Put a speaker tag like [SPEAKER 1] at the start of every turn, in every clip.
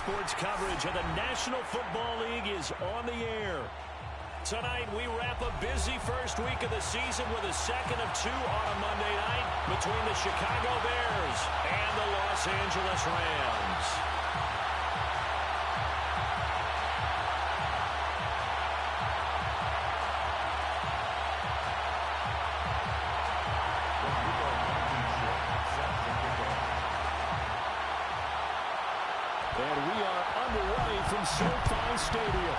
[SPEAKER 1] Sports coverage of the National Football League is on the air. Tonight, we wrap a busy first week of the season with a second of two on a Monday night between the Chicago Bears and the Los Angeles Rams. And we are underway from SoFi Stadium.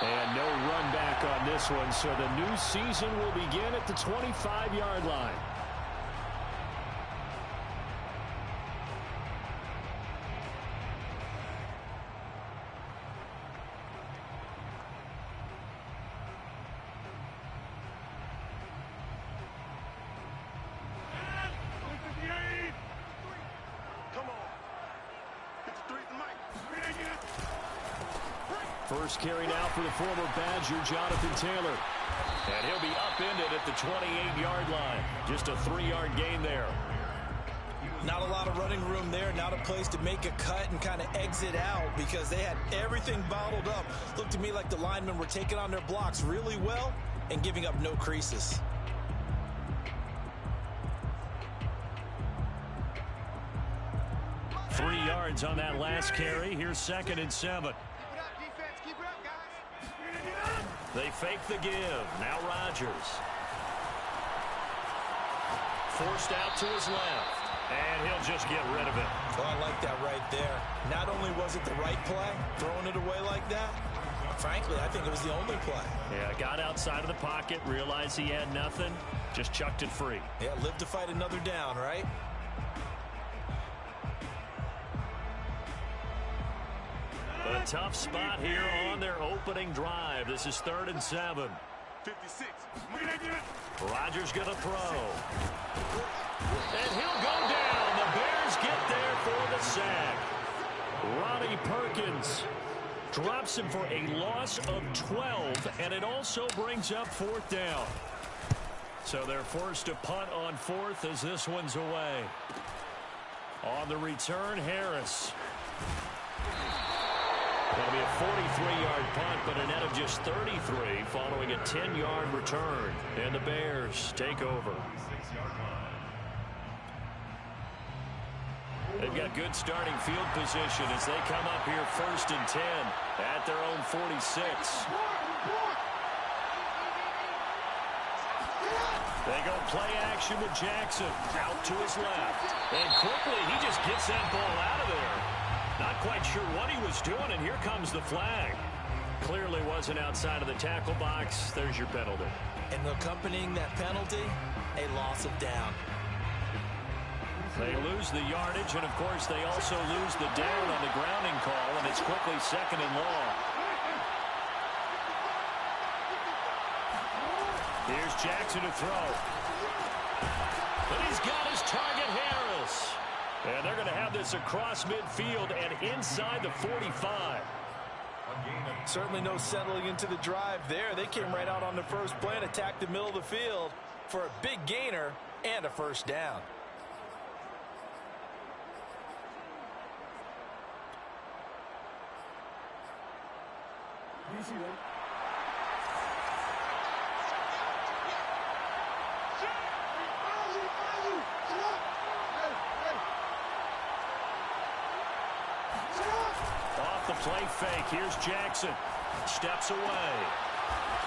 [SPEAKER 1] And no run back on this one, so the new season will begin at the 25-yard line. First carry now for the former Badger, Jonathan Taylor. And he'll be upended at the 28-yard line. Just a 3-yard gain there.
[SPEAKER 2] Not a lot of running room there. Not a place to make a cut and kind of exit out because they had everything bottled up. Looked to me like the linemen were taking on their blocks really well and giving up no creases.
[SPEAKER 1] Three yards on that last carry. Here's 2nd and 7. They fake the give. Now Rodgers. Forced out to his left. And he'll just get rid of it.
[SPEAKER 2] Oh, I like that right there. Not only was it the right play, throwing it away like that, frankly, I think it was the only play.
[SPEAKER 1] Yeah, got outside of the pocket, realized he had nothing, just chucked it free.
[SPEAKER 2] Yeah, live to fight another down, right?
[SPEAKER 1] A tough spot here on their opening drive. This is 3rd and 7.
[SPEAKER 3] 56.
[SPEAKER 1] Rodgers going to throw. And he'll go down. The Bears get there for the sack. Ronnie Perkins drops him for a loss of 12, and it also brings up 4th down. So they're forced to punt on 4th as this one's away. On the return, Harris. That'll be a 43-yard punt, but a net of just 33 following a 10-yard return. And the Bears take over. They've got good starting field position as they come up here 1st and 10 at their own 46. They go play action with Jackson out to his left. And quickly, he just gets that ball out of there. Not quite sure what he was doing, and here comes the flag. Clearly wasn't outside of the tackle box. There's your penalty.
[SPEAKER 2] And accompanying that penalty, a loss of down.
[SPEAKER 1] They lose the yardage, and of course they also lose the down on the grounding call, and it's quickly 2nd and long. Here's Jackson to throw. But he's got his target, Harris. And they're going to have this across midfield and inside the 45.
[SPEAKER 2] Certainly no settling into the drive there. They came right out on the first play and attacked the middle of the field for a big gainer and a 1st down.
[SPEAKER 1] Off the play fake. Here's Jackson. Steps away.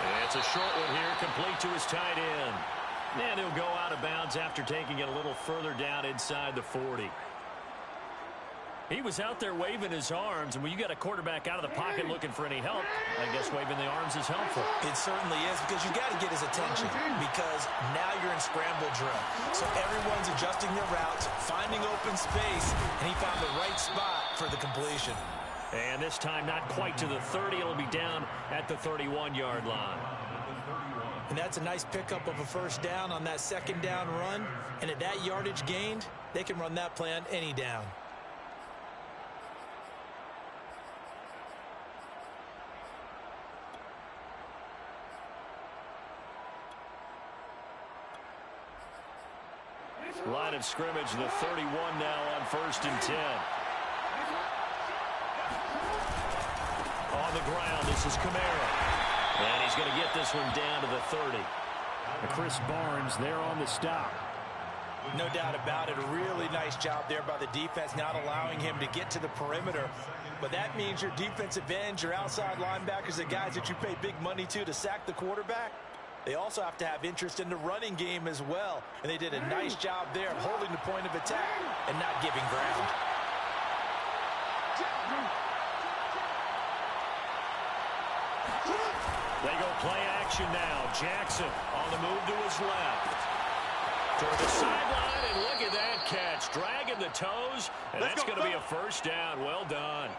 [SPEAKER 1] And it's a short one here, complete to his tight end. And he'll go out of bounds after taking it a little further down inside the 40. He was out there waving his arms, and when you got a quarterback out of the pocket looking for any help, I guess waving the arms is helpful.
[SPEAKER 2] It certainly is, because you got to get his attention, because now you're in scramble drill. So everyone's adjusting their routes, finding open space, and he found the right spot for the completion.
[SPEAKER 1] And this time not quite to the 30. It'll be down at the 31-yard line.
[SPEAKER 2] And that's a nice pickup of a 1st down on that 2nd down run. And at that yardage gained, they can run that play on any down.
[SPEAKER 1] Line of scrimmage, the 31 now on 1st and 10. On the ground, this is Kamara. And he's going to get this one down to the 30.
[SPEAKER 3] Chris Barnes there on the stop.
[SPEAKER 2] No doubt about it. A really nice job there by the defense, not allowing him to get to the perimeter. But that means your defensive ends, your outside linebackers, the guys that you pay big money to sack the quarterback, they also have to have interest in the running game as well. And they did a nice job there of holding the point of attack and not giving ground.
[SPEAKER 1] They go play action now. Jackson on the move to his left. Toward the sideline, and look at that catch. Dragging the toes, and that's going to be a first down. Well done.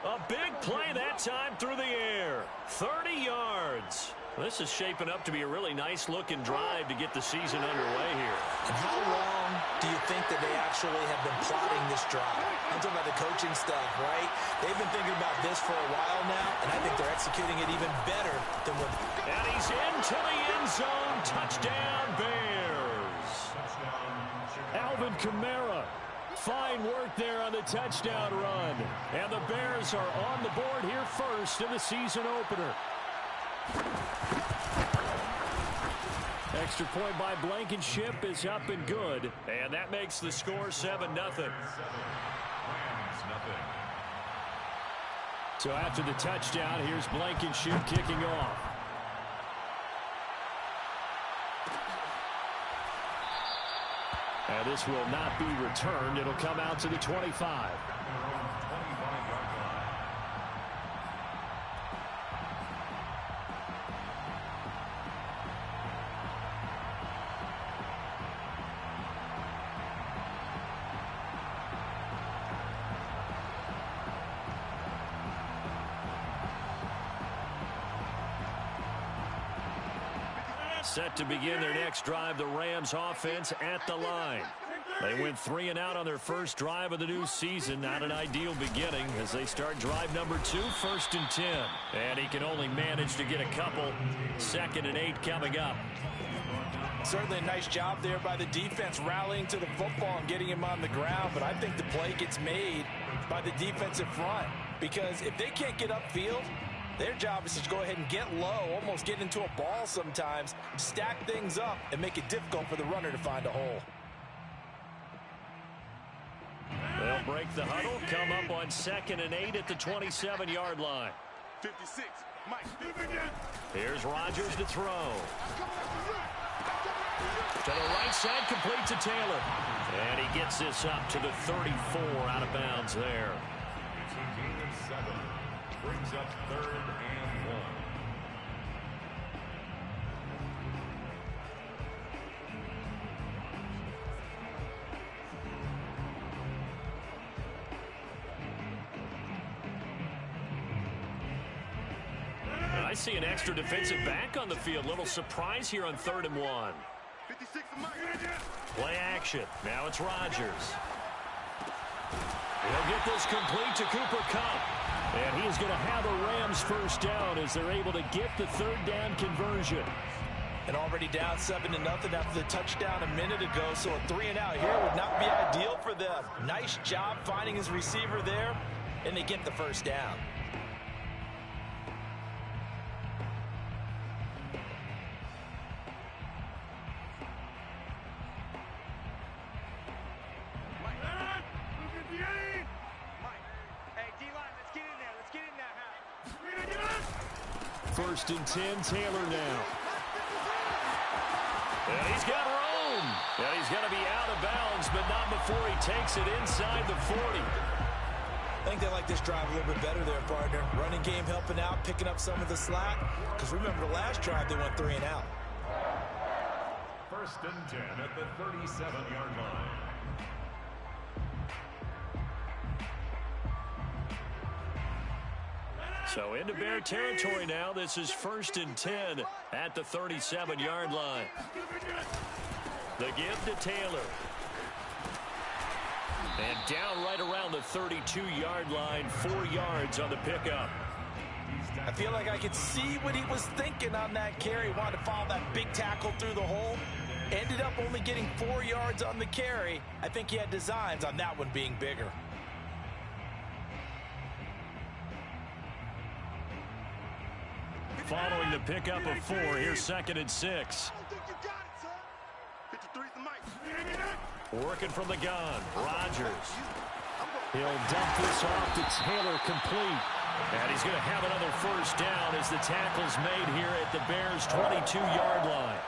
[SPEAKER 1] A big play that time through the air. 30 yards. This is shaping up to be a really nice-looking drive to get the season underway here.
[SPEAKER 2] And how long do you think that they actually have been plotting this drive? I'm talking about the coaching stuff, right? They've been thinking about this for a while now, and I think they're executing it even better than what...
[SPEAKER 1] And he's into the end zone. Touchdown, Bears.
[SPEAKER 3] Alvin Kamara. Fine work there on the touchdown run. And the Bears are on the board here first in the season opener. Extra point by Blankenship is up and good.
[SPEAKER 1] And that makes the score 7-0.
[SPEAKER 3] So after the touchdown, here's Blankenship kicking off. And this will not be returned. It'll come out to the 25.
[SPEAKER 1] Set to begin their next drive, the Rams offense at the line. They went 3 and out on their first drive of the new season. Not an ideal beginning as they start drive number 2, 1st and 10. And he can only manage to get a couple. 2nd and 8 coming up.
[SPEAKER 2] Certainly a nice job there by the defense rallying to the football and getting him on the ground. But I think the play gets made by the defensive front. Because if they can't get upfield, their job is to go ahead and get low, almost get into a ball sometimes, stack things up, and make it difficult for the runner to find a hole.
[SPEAKER 1] They'll break the huddle, come up on 2nd and 8 at the 27-yard line.
[SPEAKER 4] 56, Mike.
[SPEAKER 1] Here's Rodgers to throw. To the right side, complete to Taylor. And he gets this up to the 34, out of bounds there.
[SPEAKER 4] It's a gain of 7. Brings up 3rd and 1.
[SPEAKER 1] I see an extra defensive back on the field. Little surprise here on 3rd and 1.
[SPEAKER 4] 56, Mike.
[SPEAKER 1] Play action. Now it's Rodgers. He'll get this complete to Cooper Kupp. And he's going to have a Rams first down as they're able to get the 3rd down conversion.
[SPEAKER 2] And already down 7-0 after the touchdown a minute ago. So a 3 and out here would not be ideal for them. Nice job finding his receiver there. And they get the first down.
[SPEAKER 3] First and 10, Taylor now.
[SPEAKER 1] And he's got room. And he's going to be out of bounds, but not before he takes it inside the 40.
[SPEAKER 2] I think they like this drive a little bit better there, partner. Running game helping out, picking up some of the slack. Because remember, the last drive, they went 3 and out.
[SPEAKER 4] 1st and 10 at the 37-yard line.
[SPEAKER 1] So into Bear territory now. This is 1st and 10 at the 37-yard line. The give to Taylor. And down right around the 32-yard line, 4 yards on the pickup.
[SPEAKER 2] I feel like I could see what he was thinking on that carry. Wanted to follow that big tackle through the hole. Ended up only getting 4 yards on the carry. I think he had designs on that one being bigger.
[SPEAKER 3] Following the pickup of 4, here's 2nd and 6. Working from the gun, Rodgers. He'll dump this off to Taylor, complete. And he's going to have another first down as the tackle's made here at the Bears' 22-yard line.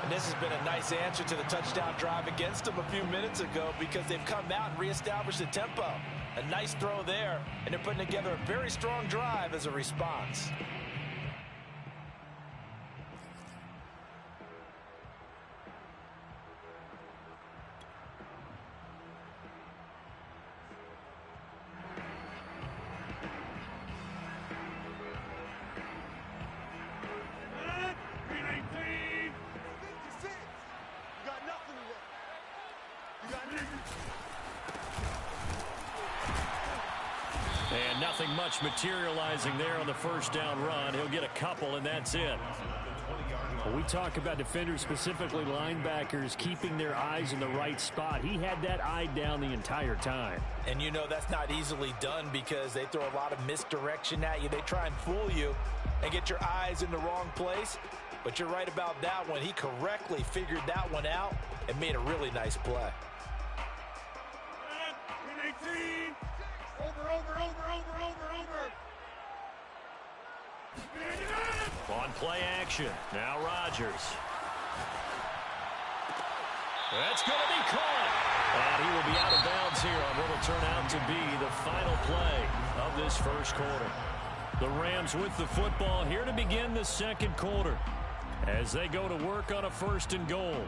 [SPEAKER 2] And this has been a nice answer to the touchdown drive against them a few minutes ago because they've come out and reestablished the tempo. A nice throw there, and they're putting together a very strong drive as a response.
[SPEAKER 3] And nothing much materializing there on the first down run. He'll get a couple, and that's it. Well, we talk about defenders, specifically linebackers, keeping their eyes in the right spot. He had that eye down the entire time.
[SPEAKER 2] And you know that's not easily done because they throw a lot of misdirection at you. They try and fool you and get your eyes in the wrong place. But you're right about that one. He correctly figured that one out and made a really nice play.
[SPEAKER 3] On play action. Now Rodgers. That's going to be caught. And he will be out of bounds here on what will turn out to be the final play of this first quarter. The Rams with the football here to begin the second quarter as they go to work on a 1st and goal.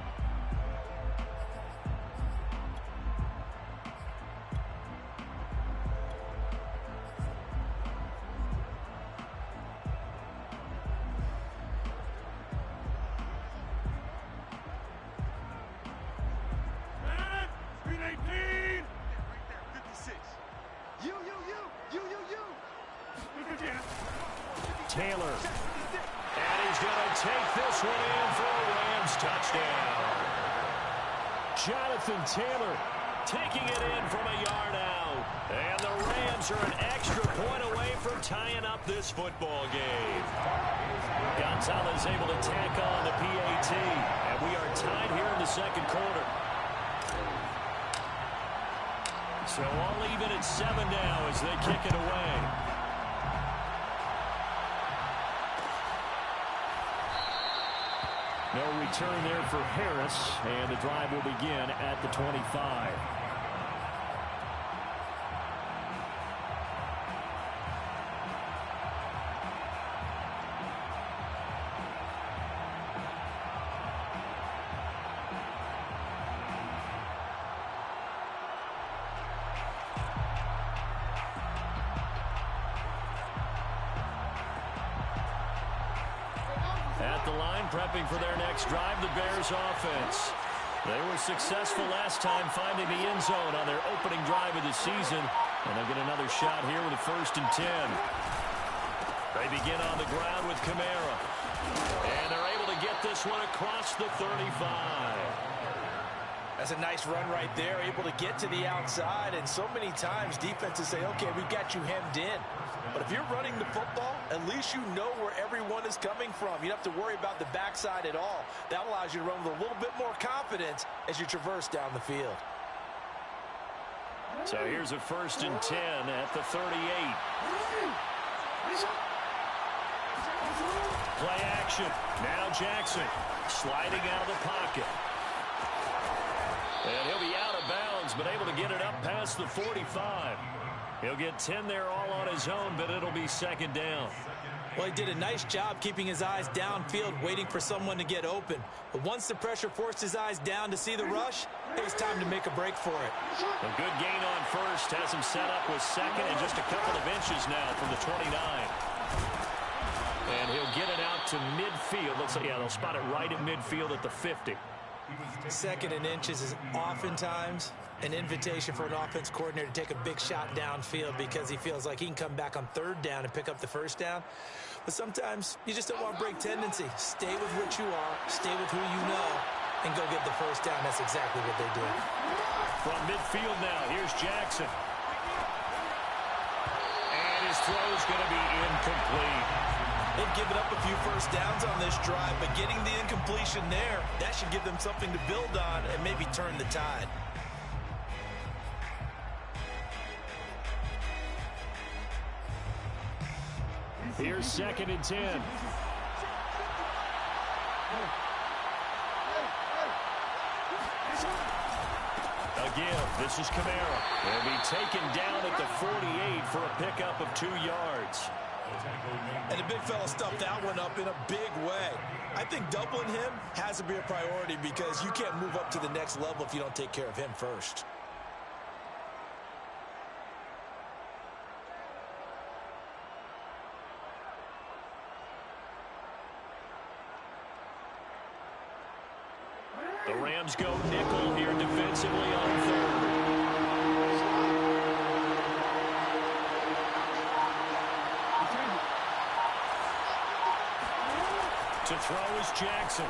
[SPEAKER 3] Taylor. And he's going to take this one in for a Rams touchdown. Jonathan Taylor taking it in from a yard out. And the Rams are an extra point away from tying up this football game. Gonzalez able to tack on the PAT. And we are tied here in the second quarter. So all even at 7 now as they kick it away. No return there for Harris, and the drive will begin at the 25. At the line, prepping for their next drive, the Bears offense. They were successful last time finding the end zone on their opening drive of the season. And they'll get another shot here with a 1st and 10. They begin on the ground with Kamara. And they're able to get this one across the 35.
[SPEAKER 2] That's a nice run right there, able to get to the outside. And so many times defenses say, okay, we've got you hemmed in. But if you're running the football, at least you know where everyone is coming from. You don't have to worry about the backside at all. That allows you to run with a little bit more confidence as you traverse down the field.
[SPEAKER 3] So here's a 1st and 10 at the 38. Play action. Now Jackson sliding out of the pocket. And he'll be out of bounds, but able to get it up past the 45. He'll get 10 there all on his own, but it'll be 2nd down.
[SPEAKER 2] Well, he did a nice job keeping his eyes downfield, waiting for someone to get open. But once the pressure forced his eyes down to see the rush, it was time to make a break for it.
[SPEAKER 3] A good gain on 1st, has him set up with 2nd and just a couple of inches now from the 29. And he'll get it out to midfield. Let's say, yeah, they'll spot it right at midfield at the 50.
[SPEAKER 2] 2nd and inches is oftentimes an invitation for an offense coordinator to take a big shot downfield because he feels like he can come back on 3rd down and pick up the 1st down. But sometimes you just don't want to break tendency. Stay with what you are. Stay with who you know. and go get the first down. That's exactly what they did.
[SPEAKER 3] From midfield now, here's Jackson. And his throw's going to be incomplete.
[SPEAKER 2] They've given up a few first downs on this drive, but getting the incompletion there, that should give them something to build on and maybe turn the tide.
[SPEAKER 3] Here's 2nd and 10. Again, this is Kamara. He'll be taken down at the 48 for a pickup of 2 yards.
[SPEAKER 2] And the big fella stuffed that one up in a big way. I think doubling him has to be a priority because you can't move up to the next level if you don't take care of him first.
[SPEAKER 3] The Rams go nickel here defensively on 3rd. To throw is Jackson.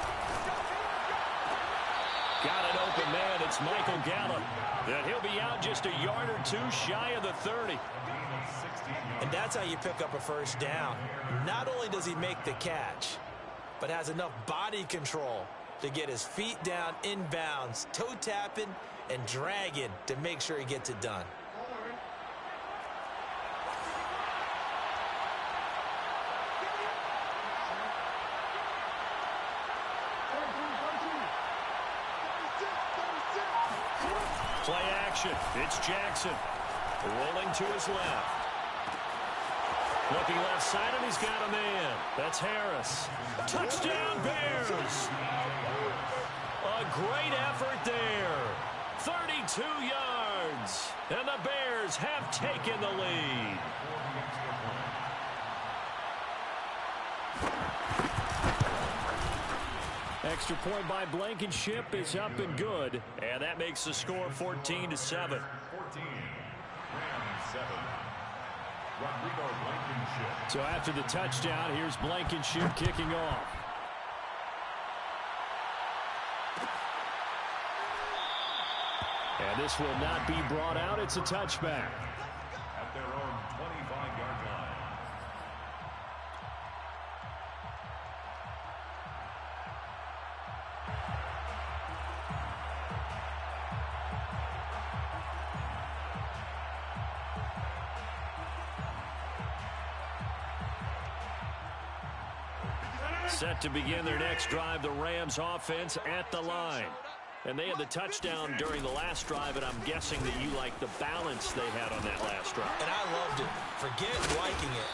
[SPEAKER 3] Got an open man. It's Michael Gallup. And he'll be out just a yard or 2 shy of the 30.
[SPEAKER 2] And that's how you pick up a first down. Not only does he make the catch, but has enough body control to get his feet down inbounds, toe tapping and dragging to make sure he gets it done.
[SPEAKER 3] Play action. It's Jackson. Rolling to his left. Looking left side, and he's got a man. That's Harris. Touchdown, Bears! A great effort there. 32 yards. And the Bears have taken the lead. Extra point by Blankenship is up and good. And that makes the score 14-7.
[SPEAKER 4] 14. Rams 7. Rodrigo Blankenship.
[SPEAKER 3] So after the touchdown, here's Blankenship kicking off. And this will not be brought out. It's a touchback.
[SPEAKER 4] At their own 25-yard line.
[SPEAKER 3] Set to begin their next drive, the Rams offense at the line. And they had the touchdown during the last drive, and I'm guessing that you like the balance they had on that last drive.
[SPEAKER 2] And I loved it. Forget liking it.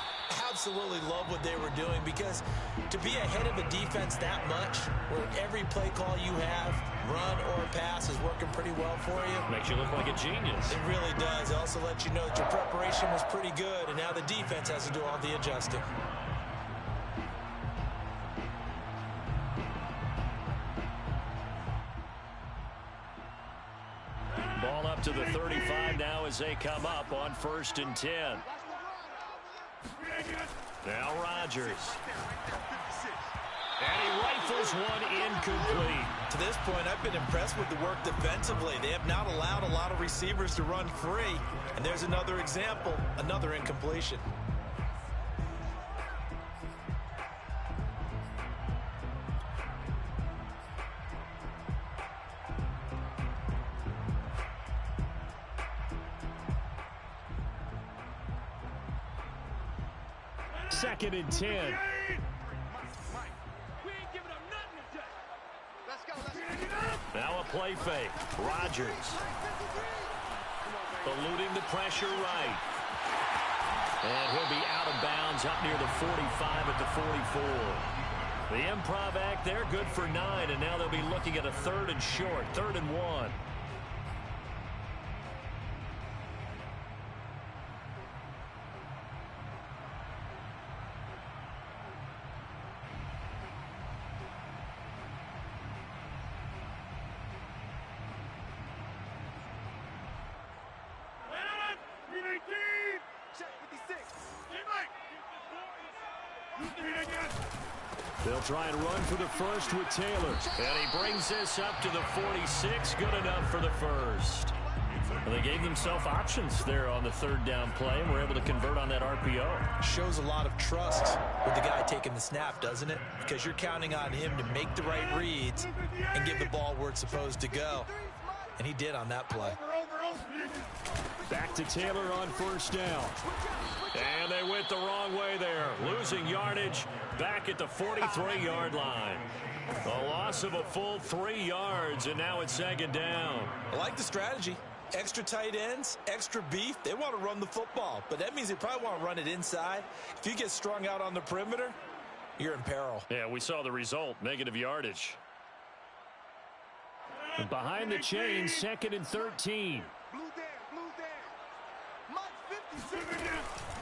[SPEAKER 2] Absolutely love what they were doing because to be ahead of a defense that much, where every play call you have, run or pass, is working pretty well for you.
[SPEAKER 3] Makes you look like a genius.
[SPEAKER 2] It really does. It also lets you know that your preparation was pretty good, and now the defense has to do all the adjusting.
[SPEAKER 3] Ball up to the 35 now as they come up on 1st and 10. Now Rodgers. And he rifles one incomplete.
[SPEAKER 2] To this point, I've been impressed with the work defensively. They have not allowed a lot of receivers to run free. And there's another example, another incompletion.
[SPEAKER 3] Second and 10. Now a play fake. Rodgers. Eluding the pressure right. And he'll be out of bounds up near the 45 at the 44. The improv act there, good for 9, and now they'll be looking at a 3rd and short, 3rd and 1.
[SPEAKER 1] They'll try and run for the first with Taylor. And he brings this up to the 46. Good enough for the first. Well, they gave themselves options there on the third down play and were able to convert on that RPO.
[SPEAKER 2] Shows a lot of trust with the guy taking the snap, doesn't it? Because you're counting on him to make the right reads and give the ball where it's supposed to go. And he did on that play.
[SPEAKER 1] Back to Taylor on first down. And they went the wrong way there. Losing yardage back at the 43-yard line. A loss of a full 3 yards, and now it's second down.
[SPEAKER 2] I like the strategy. Extra tight ends, extra beef. They want to run the football, but that means they probably want to run it inside. If you get strung out on the perimeter, you're in peril.
[SPEAKER 1] Yeah, we saw the result, negative yardage. Behind the chains, 2nd and 13.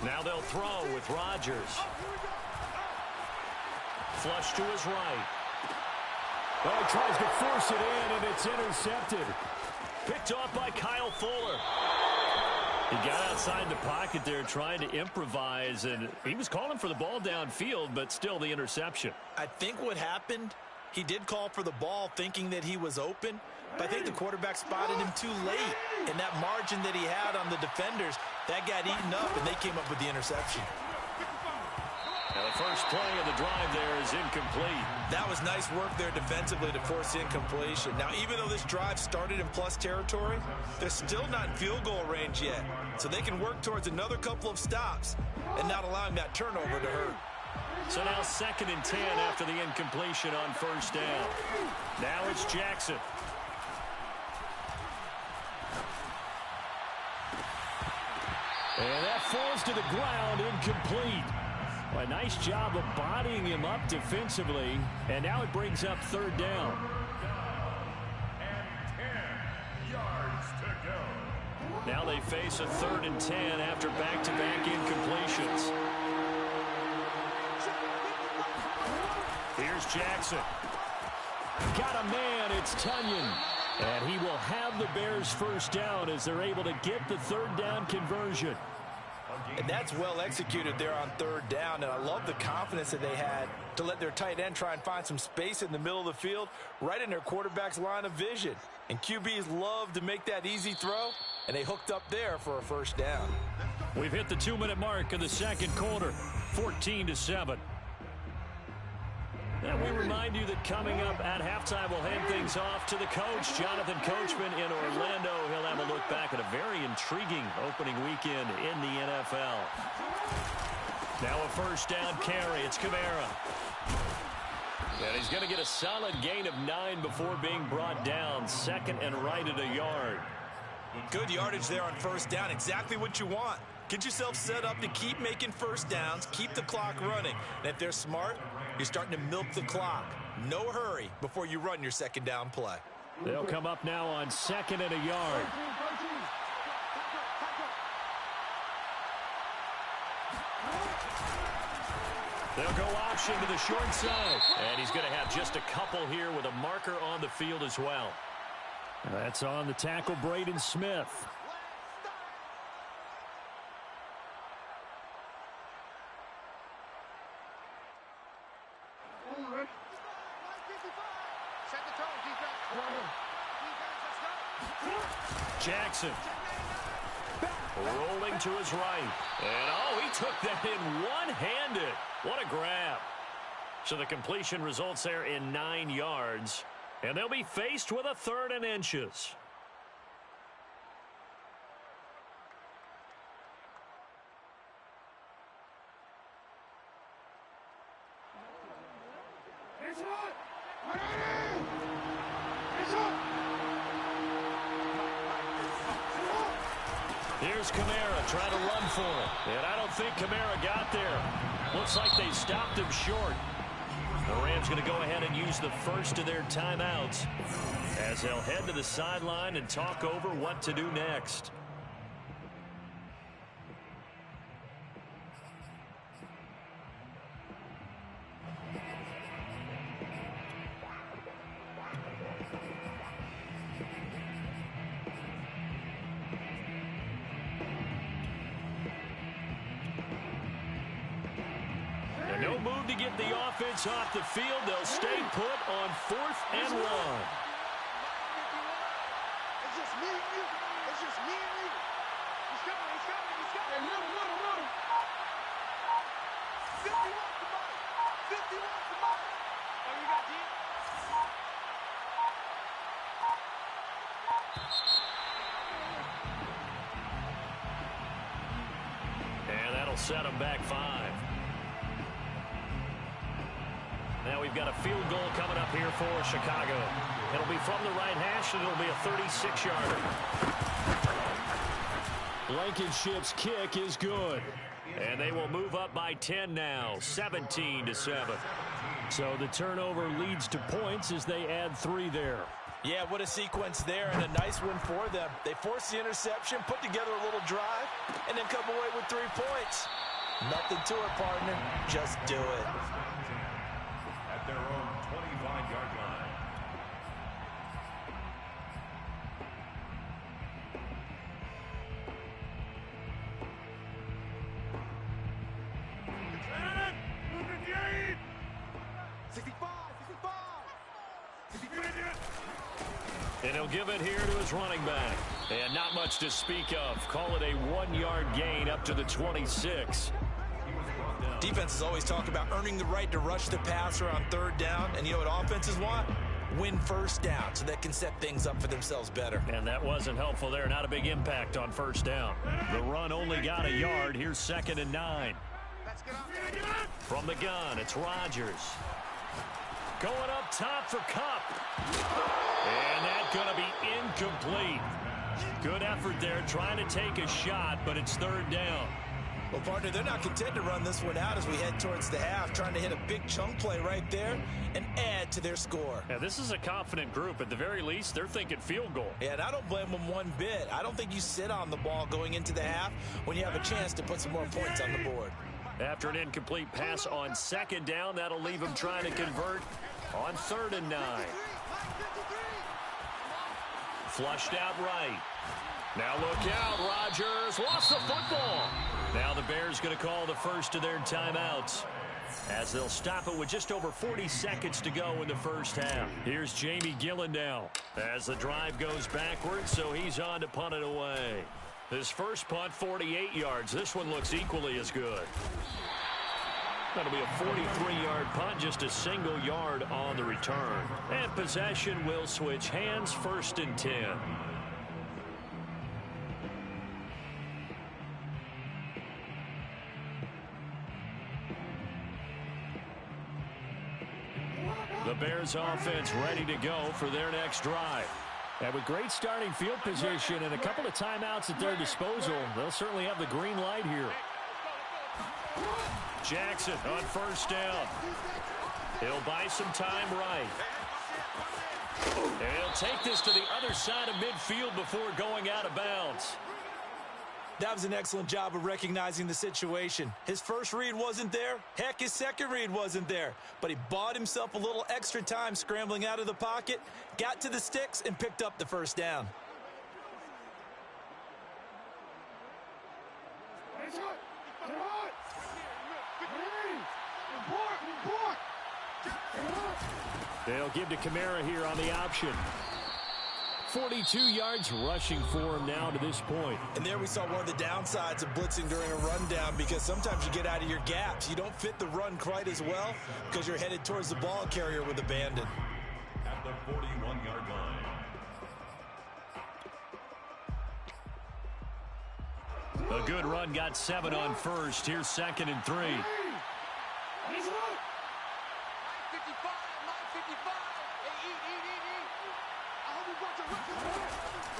[SPEAKER 1] Now they'll throw with Rodgers. Flush to his right. Oh, he tries to force it in, and it's intercepted. Picked off by Kyle Fuller. He got outside the pocket there trying to improvise, and he was calling for the ball downfield, but still the interception.
[SPEAKER 2] I think what happened, he did call for the ball thinking that he was open, but I think the quarterback spotted him too late. And that margin that he had on the defenders, that got eaten up, and they came up with the interception.
[SPEAKER 1] Now the first play of the drive there is incomplete.
[SPEAKER 2] That was nice work there defensively to force incompletion. Now, even though this drive started in plus territory, they're still not in field goal range yet. So they can work towards another couple of stops and not allowing that turnover to hurt.
[SPEAKER 1] So now 2nd and 10 after the incompletion on first down. Now it's Jackson. And that falls to the ground, incomplete. Well, a nice job of bodying him up defensively, and now it brings up 3rd down.
[SPEAKER 4] And 10 yards to go.
[SPEAKER 1] Now they face a 3rd and 10 after back-to-back incompletions. Here's Jackson. Got a man, it's Tunyon. And he will have the Bears first down as they're able to get the 3rd down conversion.
[SPEAKER 2] And that's well executed there on 3rd down, and I love the confidence that they had to let their tight end try and find some space in the middle of the field, right in their quarterback's line of vision. And QBs love to make that easy throw, and they hooked up there for a first down.
[SPEAKER 1] We've hit the 2-minute mark of the second quarter, 14-7. And we remind you that coming up at halftime, we'll hand things off to the coach, Jonathan Coachman in Orlando. He'll have a look back at a very intriguing opening weekend in the NFL. Now a first down carry. It's Kamara. And he's going to get a solid gain of 9 before being brought down. 2nd and right at a yard.
[SPEAKER 2] Good yardage there on first down. Exactly what you want. Get yourself set up to keep making first downs, keep the clock running. And if they're smart, you're starting to milk the clock. No hurry before you run your 2nd down play.
[SPEAKER 1] They'll come up now on 2nd and a yard. They'll go option to the short side. And he's going to have just a couple here with a marker on the field as well. That's on the tackle, Braden Smith. Jackson rolling to his right. And, oh, he took that in one-handed. What a grab. So the completion results there in 9 yards. And they'll be faced with a 3rd and inches. Here's Kamara trying to run for it. And I don't think Kamara got there. Looks like they stopped him short. The Rams going to go ahead and use the first of their timeouts as they'll head to the sideline and talk over what to do next. move to get the offense off the field. They'll stay put on 4th and 1.
[SPEAKER 5] It's just me and you. It's just me and you. He's coming. He's coming. He's coming. Hey, little. 51 to Mike. 51 to Mike. Oh, you got D?
[SPEAKER 1] And that'll set them back 5. Now we've got a field goal coming up here for Chicago. It'll be from the right hash, and it'll be a 36-yarder. Blankenship's kick is good. And they will move up by 10 now, 17-7. So the turnover leads to points as they add 3 there.
[SPEAKER 2] Yeah, what a sequence there, and a nice one for them. They forced the interception, put together a little drive, and then come away with 3 points. Nothing to it, partner. Just do it.
[SPEAKER 4] At their own 25-yard line.
[SPEAKER 1] And he'll give it here to his running back. And not much to speak of. Call it a 1-yard gain up to the 26.
[SPEAKER 2] Defenses always talk about earning the right to rush the passer on 3rd down. And you know what offenses want? Win 1st down so they can set things up for themselves better.
[SPEAKER 1] And that wasn't helpful there. Not a big impact on 1st down. The run only got a yard. Here's 2nd and 9. From the gun, it's Rodgers. Going up top for Kupp. And that's going to be incomplete. Good effort there trying to take a shot, but it's 3rd down.
[SPEAKER 2] Well, partner, they're not content to run this one out as we head towards the half, trying to hit a big chunk play right there and add to their score.
[SPEAKER 1] Yeah, this is a confident group. At the very least, they're thinking field goal.
[SPEAKER 2] Yeah, and I don't blame them one bit. I don't think you sit on the ball going into the half when you have a chance to put some more points on the board.
[SPEAKER 1] After an incomplete pass on 2nd down, that'll leave them trying to convert on 3rd and 9. Flushed out right. Now look out, Rodgers lost the football. Now the Bears going to call the first of their timeouts as they'll stop it with just over 40 seconds to go in the 1st half. Here's Jamie Gillen now as the drive goes backwards, so he's on to punt it away. His first punt, 48 yards. This one looks equally as good. That'll be a 43-yard punt, just a single yard on the return. And possession will switch hands, 1st and 10. The Bears offense ready to go for their next drive. And with great starting field position and a couple of timeouts at their disposal, they'll certainly have the green light here. Jackson on 1st down. He'll buy some time right. And he'll take this to the other side of midfield before going out of bounds.
[SPEAKER 2] That was an excellent job of recognizing the situation. His first read wasn't there. Heck, his second read wasn't there. But he bought himself a little extra time scrambling out of the pocket, got to the sticks, and picked up the 1st down.
[SPEAKER 1] They'll give to Kamara here on the option. 42 yards rushing for him now to this point.
[SPEAKER 2] And there we saw one of the downsides of blitzing during a rundown, because sometimes you get out of your gaps. You don't fit the run quite as well because you're headed towards the ball carrier with abandon.
[SPEAKER 4] At the 41-yard line.
[SPEAKER 1] A good run, got 7 on 1st. Here's 2nd and 3.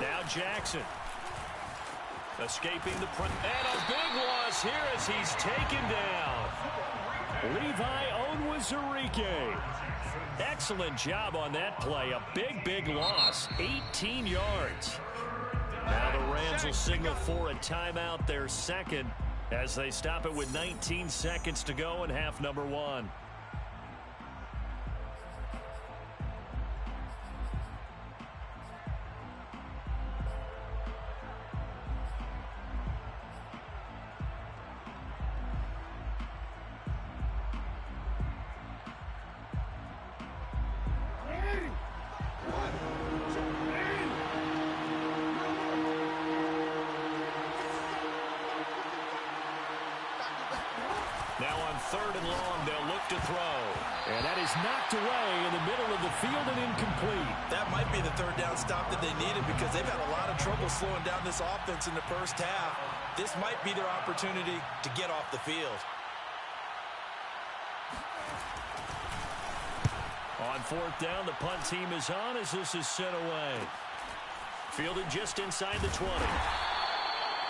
[SPEAKER 1] Now Jackson. Escaping the front. And a big loss here as he's taken down. Levi Onwuzurike. Excellent job on that play. A big loss. 18 yards. Now the Rams will signal for a timeout, their 2nd, as they stop it with 19 seconds to go in half number 1.
[SPEAKER 3] knocked away in the middle of the field and incomplete.
[SPEAKER 2] That might be the third down stop that they needed because they've had a lot of trouble slowing down this offense in the first half. This might be their opportunity to get off the field.
[SPEAKER 3] On fourth down, the punt team is on as this is sent away. Fielded just inside the 20.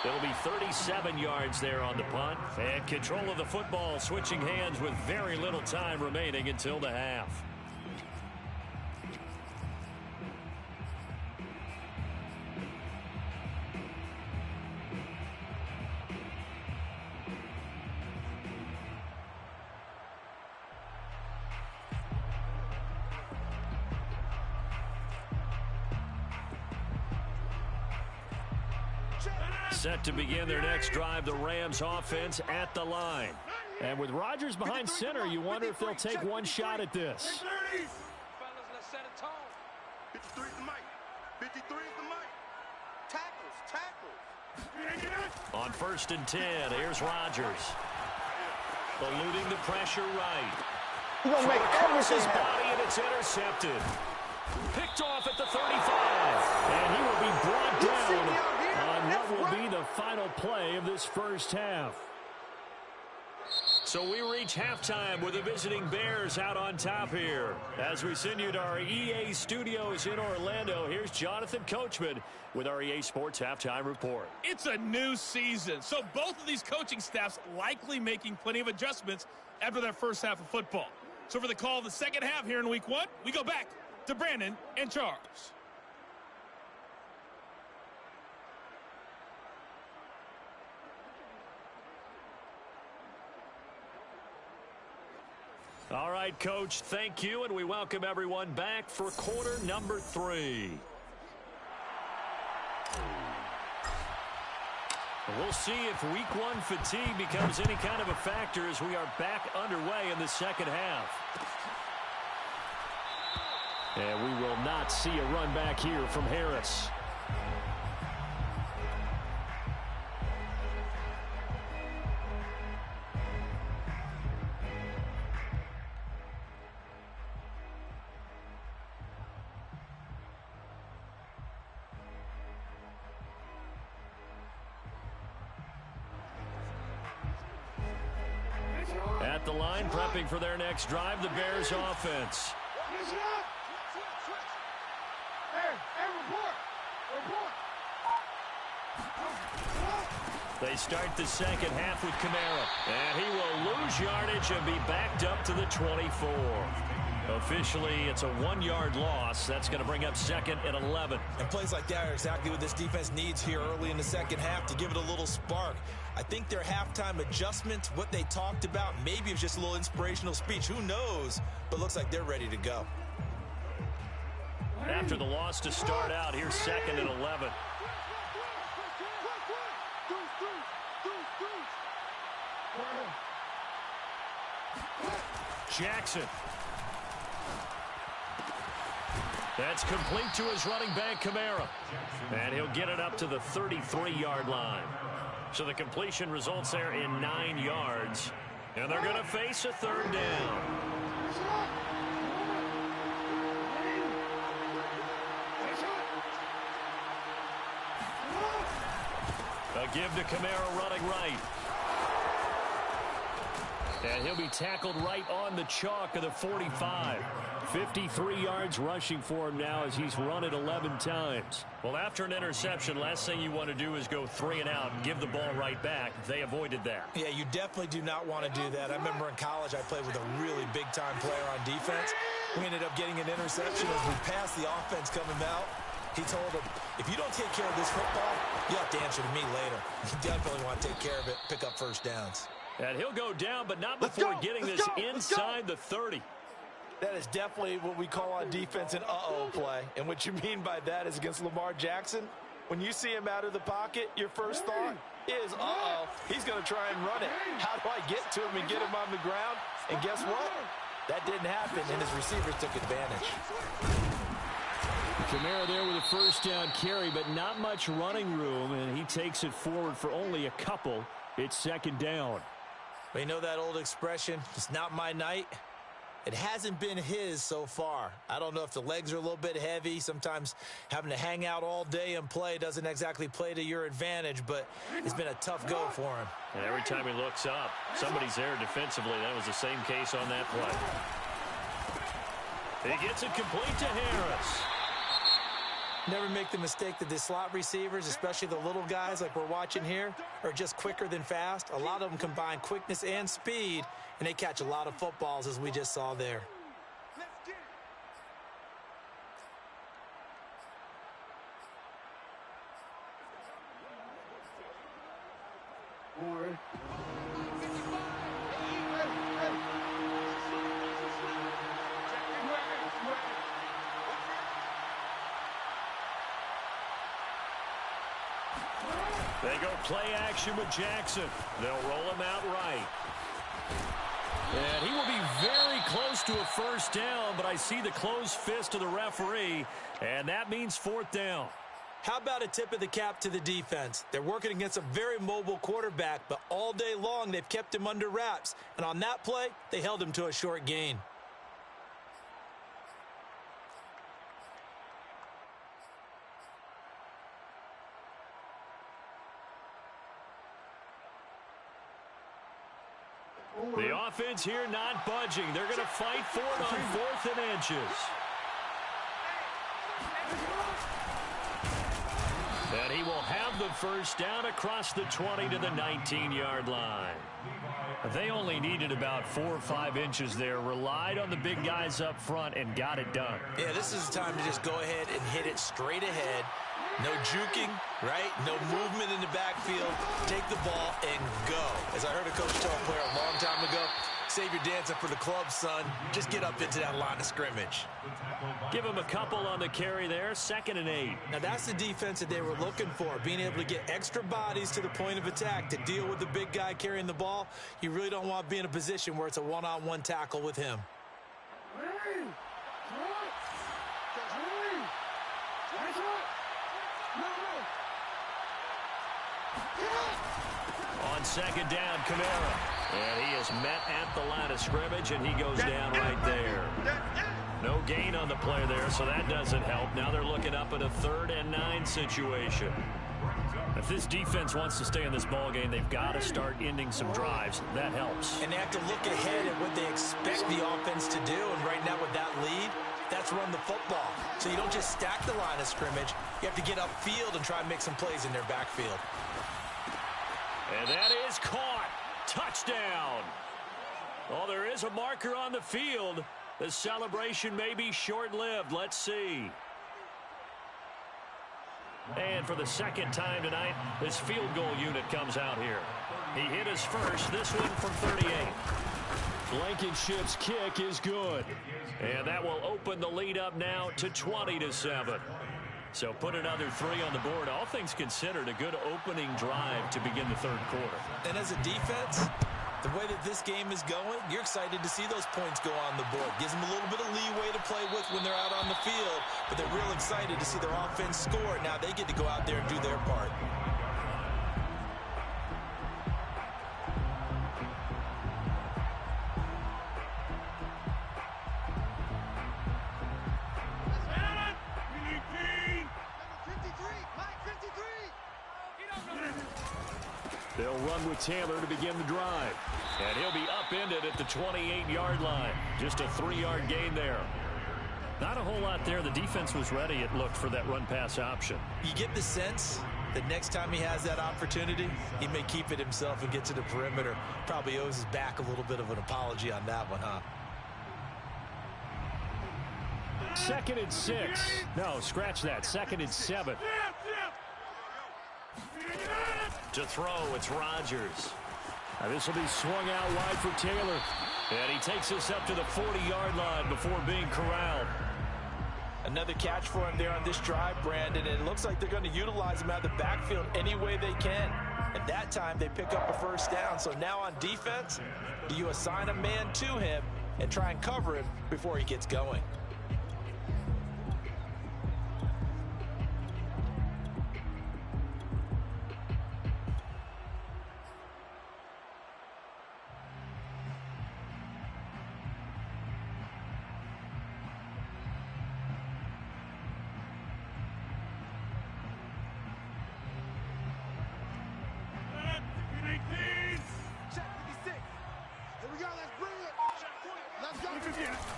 [SPEAKER 3] It'll be 37 yards there on the punt. And control of the football switching hands with very little time remaining until the half. Set to begin their next drive, the Rams offense at the line. And with Rodgers behind center, you wonder if they'll take one shot at this.
[SPEAKER 5] Fellas, let's set a tone. 53 is the mic. 53 is the mic. Tackles.
[SPEAKER 3] On 1st and 10, here's Rodgers. Eluding the pressure right.
[SPEAKER 6] He's going to make everything
[SPEAKER 3] His
[SPEAKER 6] happen.
[SPEAKER 3] body, and it's intercepted. Picked off at the 35. And he will be brought down on what will be the final play of this first half. So we reach halftime with the visiting Bears out on top here. As we send you to our EA studios in Orlando, here's Jonathan Coachman with our EA Sports Halftime Report.
[SPEAKER 7] It's a new season, so both of these coaching staffs likely making plenty of adjustments after that first half of football. So for the call of the second half here in week one, we go back to Brandon and Charles.
[SPEAKER 3] All right, Coach, thank you, and we welcome everyone back for quarter number 3. We'll see if week one fatigue becomes any kind of a factor as we are back underway in the second half. And we will not see a run back here from Harris. At the line, prepping for their next drive, the Bears offense. They start the second half with Kamara. And he will lose yardage and be backed up to the 24. Officially, it's a 1-yard loss. That's going to bring up second and 11.
[SPEAKER 2] And plays like that are exactly what this defense needs here early in the second half to give it a little spark. I think their halftime adjustments, what they talked about, maybe it was just a little inspirational speech. Who knows? But looks like they're ready to go.
[SPEAKER 3] After the loss to start out, here's second and 11. Jackson. That's complete to his running back, Kamara. And he'll get it up to the 33-yard line. So the completion results there in 9 yards. And they're going to face a third down. A give to Kamara running right. And he'll be tackled right on the chalk of the 45. 53 yards rushing for him now as he's run it 11 times. Well, after an interception, last thing you want to do is go 3 and out and give the ball right back. They avoided that.
[SPEAKER 2] Yeah, you definitely do not want to do that. I remember in college I played with a really big-time player on defense. We ended up getting an interception as we passed the offense coming out. He told him, if you don't take care of this football, you have to answer to me later. You definitely want to take care of it, pick up first downs.
[SPEAKER 3] And he'll go down, but not before getting this inside the 30.
[SPEAKER 2] That is definitely what we call on defense an uh-oh play. And what you mean by that is against Lamar Jackson, when you see him out of the pocket, your first thought is, uh-oh, he's going to try and run it. How do I get to him and get him on the ground? And guess what? That didn't happen, and his receivers took advantage.
[SPEAKER 3] Kamara there with a first down carry, but not much running room, and he takes it forward for only a couple. It's second down.
[SPEAKER 2] But you know that old expression, it's not my night? It hasn't been his so far. I don't know if the legs are a little bit heavy. Sometimes having to hang out all day and play doesn't exactly play to your advantage, but it's been a tough go for him.
[SPEAKER 3] And every time he looks up, somebody's there defensively. That was the same case on that play. He gets it complete to Harris.
[SPEAKER 2] Never make the mistake that the slot receivers, especially the little guys like we're watching here, are just quicker than fast. A lot of them combine quickness and speed, and they catch a lot of footballs, as we just saw there.
[SPEAKER 3] They go play action with Jackson. They'll roll him out right. And he will be very close to a first down, but I see the closed fist of the referee, and that means fourth down.
[SPEAKER 2] How about a tip of the cap to the defense? They're working against a very mobile quarterback, but all day long they've kept him under wraps. And on that play, they held him to a short gain.
[SPEAKER 3] The offense here not budging. They're going to fight for it on 4th and inches. And he will have the first down across the 20 to the 19-yard line. They only needed about 4 or 5 inches there, relied on the big guys up front, and got it done.
[SPEAKER 2] Yeah, this is the time to just go ahead and hit it straight ahead. No juking, right? No movement in the backfield. Take the ball and go. As I heard a coach tell a player a long time ago, save your dancing for the club, son. Just get up into that line of scrimmage.
[SPEAKER 3] Give him a couple on the carry there, 2nd and 8.
[SPEAKER 2] Now, that's the defense that they were looking for, being able to get extra bodies to the point of attack to deal with the big guy carrying the ball. You really don't want to be in a position where it's a one-on-one tackle with him.
[SPEAKER 3] On 2nd down, Kamara. And he is met at the line of scrimmage, and he goes down right there. No gain on the play there, so that doesn't help. Now they're looking up at a 3rd and 9 situation. If this defense wants to stay in this ball game, they've got to start ending some drives. That helps.
[SPEAKER 2] And they have to look ahead at what they expect the offense to do. And right now with that lead, that's run the football. So you don't just stack the line of scrimmage. You have to get upfield and try and make some plays in their backfield.
[SPEAKER 3] And that is caught. Touchdown. Well, there is a marker on the field. The celebration may be short-lived. Let's see. And for the 2nd time tonight, this field goal unit comes out here. He hit his first, this one from 38. Blankenship's kick is good. And that will open the lead up now to 20-7. So put another 3 on the board. All things considered, a good opening drive to begin the 3rd quarter.
[SPEAKER 2] And as a defense, the way that this game is going, you're excited to see those points go on the board. Gives them a little bit of leeway to play with when they're out on the field, but they're real excited to see their offense score. Now they get to go out there and do their part.
[SPEAKER 3] They'll run with Taylor to begin the drive. And he'll be upended at the 28-yard line. Just a 3-yard gain there. Not a whole lot there. The defense was ready, it looked, for that run-pass option.
[SPEAKER 2] You get the sense that next time he has that opportunity, he may keep it himself and get to the perimeter. Probably owes his back a little bit of an apology on that one, huh?
[SPEAKER 3] 2nd and 6. No, scratch that. 2nd and 7. To throw, it's Rodgers. Now this will be swung out wide for Taylor. And he takes us up to the 40-yard line before being corralled.
[SPEAKER 2] Another catch for him there on this drive, Brandon. And it looks like they're going to utilize him out of the backfield any way they can. At that time, they pick up a first down. So now on defense, do you assign a man to him and try and cover him before he gets going?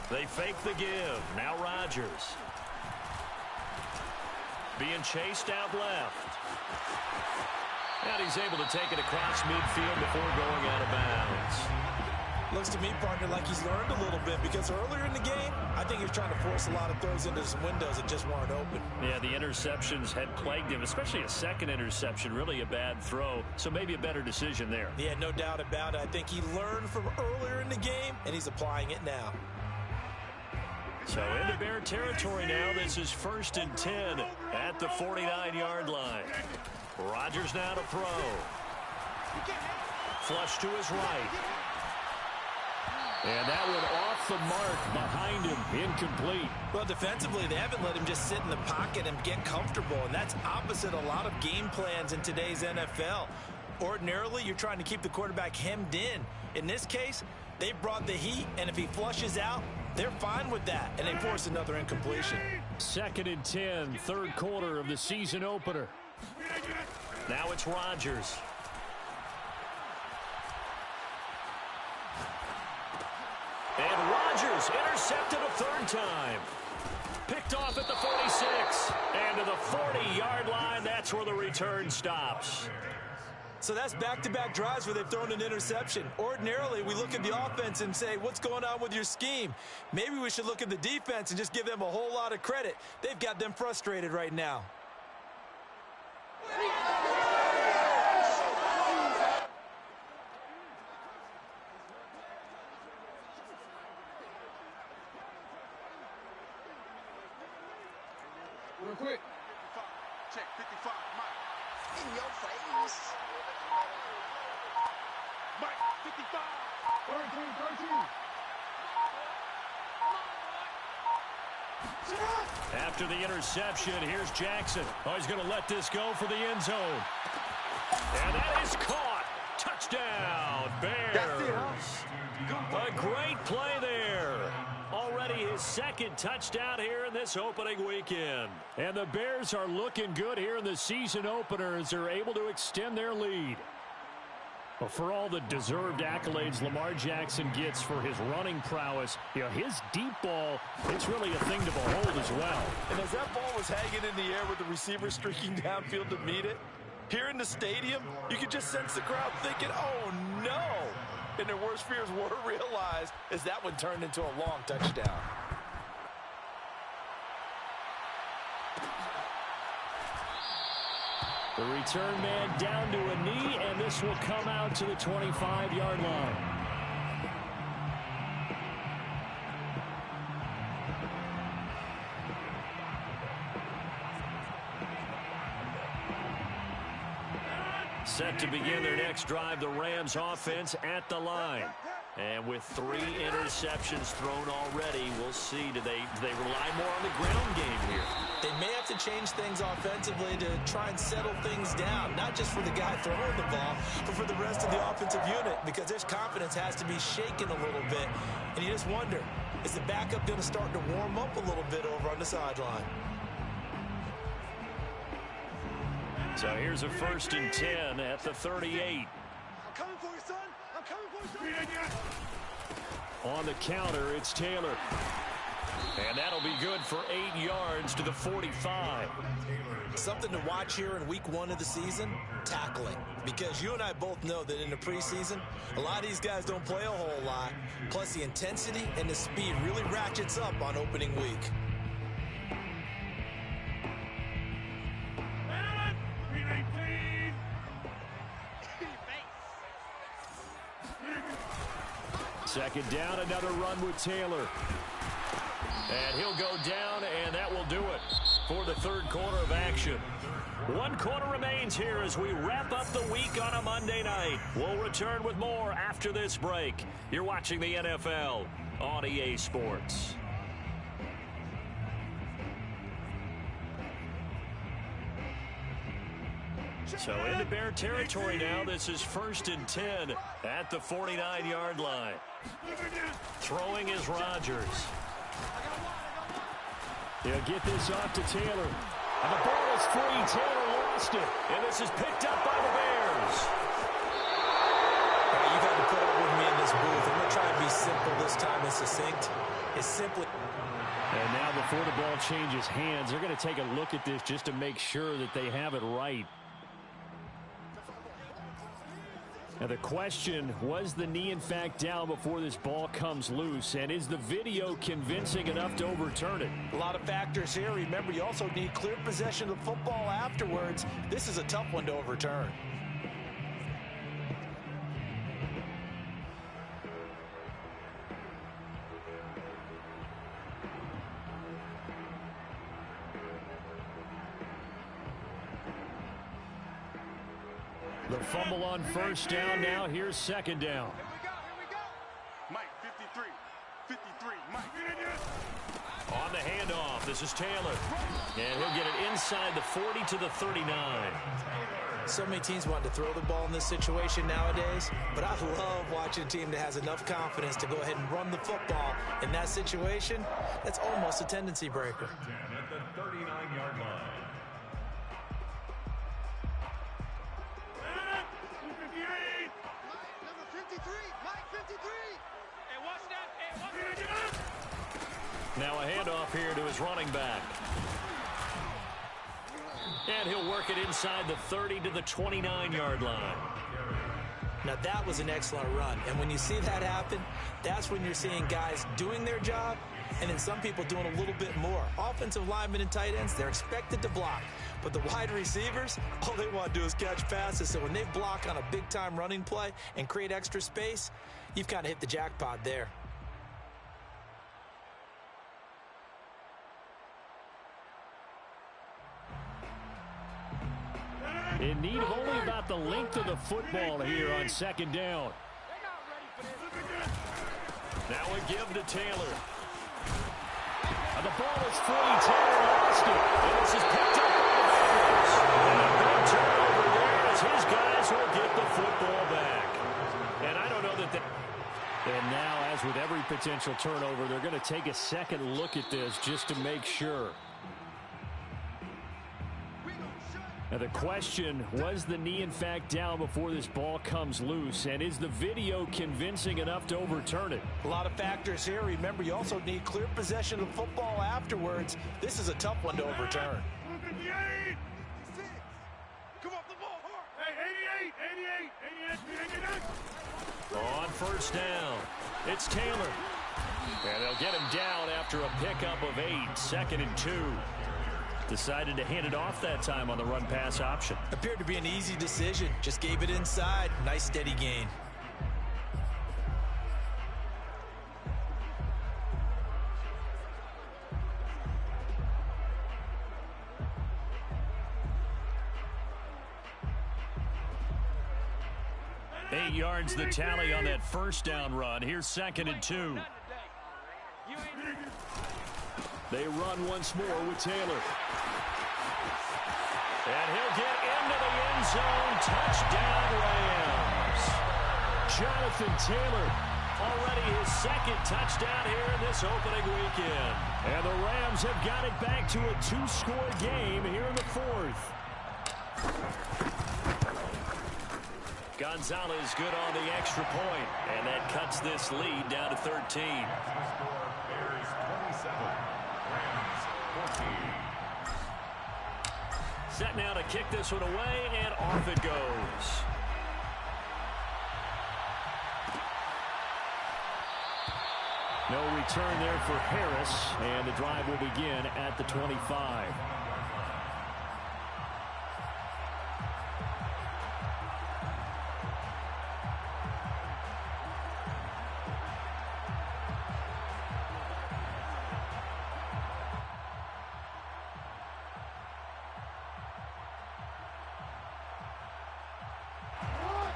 [SPEAKER 1] They fake the give. Now Rodgers. Being chased out left. And he's able to take it across midfield before going out of bounds.
[SPEAKER 2] Looks to me, partner, like he's learned a little bit because earlier in the game, I think he was trying to force a lot of throws into some windows that just weren't open.
[SPEAKER 3] Yeah, the interceptions had plagued him, especially a second interception, really a bad throw. So maybe a better decision there.
[SPEAKER 2] Yeah, no doubt about it. I think he learned from earlier in the game, and he's applying it now.
[SPEAKER 1] So into Bear territory now. This is 1st and 10 at the 49-yard line. Rodgers now to throw. Flush to his right.
[SPEAKER 3] And that one off the mark behind him, incomplete.
[SPEAKER 2] Well, defensively, they haven't let him just sit in the pocket and get comfortable, and that's opposite a lot of game plans in today's NFL. Ordinarily, you're trying to keep the quarterback hemmed in. In this case, they brought the heat, and if he flushes out, they're fine with that, and they force another incompletion.
[SPEAKER 3] 2nd and 10, third quarter of the season opener.
[SPEAKER 1] Now it's Rodgers. And Rodgers intercepted a third time. Picked off at the 46. And to the 40-yard line, that's where the return stops.
[SPEAKER 2] So that's back-to-back drives where they've thrown an interception. Ordinarily, we look at the offense and say, what's going on with your scheme? Maybe we should look at the defense and just give them a whole lot of credit. They've got them frustrated right now.
[SPEAKER 5] Real quick. 55. Check 55. Mike. In your face. Mike, 55. 13.
[SPEAKER 1] After the interception, here's Jackson. Oh, he's going to let this go for the end zone. And that is caught. Touchdown, Bears.
[SPEAKER 6] That's it, huh?
[SPEAKER 1] A great play there. Already his second touchdown here in this opening weekend.
[SPEAKER 3] And the Bears are looking good here in the season opener as they're able to extend their lead. Well, for all the deserved accolades Lamar Jackson gets for his running prowess, his deep ball, it's really a thing to behold as well.
[SPEAKER 2] And as that ball was hanging in the air with the receiver streaking downfield to meet it, here in the stadium, you could just sense the crowd thinking, oh, no. And their worst fears were realized as that one turned into a long touchdown.
[SPEAKER 3] The return man down to a knee, and this will come out to the 25-yard line.
[SPEAKER 1] Set to begin their next drive, the Rams offense at the line. And with 3 interceptions thrown already, we'll see, do they rely more on the ground game here?
[SPEAKER 2] They may have to change things offensively to try and settle things down, not just for the guy throwing the ball, but for the rest of the offensive unit, because their confidence has to be shaken a little bit. And you just wonder, is the backup going to start to warm up a little bit over on the sideline?
[SPEAKER 1] So here's a 1st and 10 at the 38.
[SPEAKER 5] I'm coming for you, son. I'm coming for you, son.
[SPEAKER 3] On the counter, it's Taylor.
[SPEAKER 1] And that'll be good for 8 yards to the 45.
[SPEAKER 2] Something to watch here in week 1 of the season, tackling. Because you and I both know that in the preseason, a lot of these guys don't play a whole lot. Plus the intensity and the speed really ratchets up on opening week.
[SPEAKER 3] Second down, another run with Taylor.
[SPEAKER 1] And he'll go down, and that will do it for the third quarter of action. 1 quarter remains here as we wrap up the week on a Monday night. We'll return with more after this break. You're watching the NFL on EA Sports. So into Bear territory now. This is 1st and 10 at the 49-yard line. Throwing is Rodgers.
[SPEAKER 3] They'll get this off to Taylor. And the ball is free. Taylor lost it.
[SPEAKER 1] And this is picked up by the Bears.
[SPEAKER 2] You've had to put up with me in this this booth. I'm going to try and be simple this time and succinct. It's simply...
[SPEAKER 3] And now before the ball changes hands, they're going to take a look at this just to make sure that they have it right. Now the question, was the knee in fact down before this ball comes loose? And is the video convincing enough to overturn it?
[SPEAKER 2] A lot of factors here. Remember, you also need clear possession of the football afterwards. This is a tough one to overturn.
[SPEAKER 3] The fumble on first down. Now here's second down.
[SPEAKER 5] Here we go.
[SPEAKER 6] Mike, 53. 53, Mike.
[SPEAKER 3] On the handoff, this is Taylor. And he'll get it inside the 40 to the 39.
[SPEAKER 2] So many teams want to throw the ball in this situation nowadays, but I love watching a team that has enough confidence to go ahead and run the football. In that situation, that's almost a tendency breaker.
[SPEAKER 4] 10 at the 39-yard line.
[SPEAKER 5] Number 53. Mike 53.
[SPEAKER 7] Hey, watch that. Hey, watch that.
[SPEAKER 3] Now a handoff here to his running back. And he'll work it inside the 30 to the 29-yard line.
[SPEAKER 2] Now that was an excellent run, and when you see that happen, that's when you're seeing guys doing their job and then some people doing a little bit more. Offensive linemen and tight ends, they're expected to block, but the wide receivers, all they want to do is catch passes. So when they block on a big-time running play and create extra space, you've kind of hit the jackpot there.
[SPEAKER 3] In need of only about the length of the football here on second down. Now a give to Taylor. And the ball is free. Taylor lost it. And this is picked up by the Bears. And a big turnover there as his guys will get the football back. And I don't know that And now, as with every potential turnover, they're going to take a second look at this just to make sure. Now the question, was the knee in fact down before this ball comes loose? And is the video convincing enough to overturn it?
[SPEAKER 2] A lot of factors here. Remember, you also need clear possession of the football afterwards. This is a tough one to overturn.
[SPEAKER 5] Come off the ball hard.
[SPEAKER 6] Hey, 88.
[SPEAKER 3] On first down, it's Taylor. And they'll get him down after a pickup of 8, 2nd and 2. Decided to hand it off that time on the run-pass option.
[SPEAKER 2] Appeared to be an easy decision. Just gave it inside. Nice steady gain.
[SPEAKER 3] Eight yards the tally on that first down run. Here's 2nd and 2. They run once more with Taylor. And he'll get into the end zone. Touchdown, Rams. Jonathan Taylor, already his 2nd touchdown here in this opening weekend. And the Rams have got it back to a 2-score game here in the 4th. Gonzalez good on the extra point, and that cuts this lead down to 13.
[SPEAKER 4] Bears 27, Rams 14.
[SPEAKER 3] Set now to kick this one away, and off it goes. No return there for Harris, and the drive will begin at the 25.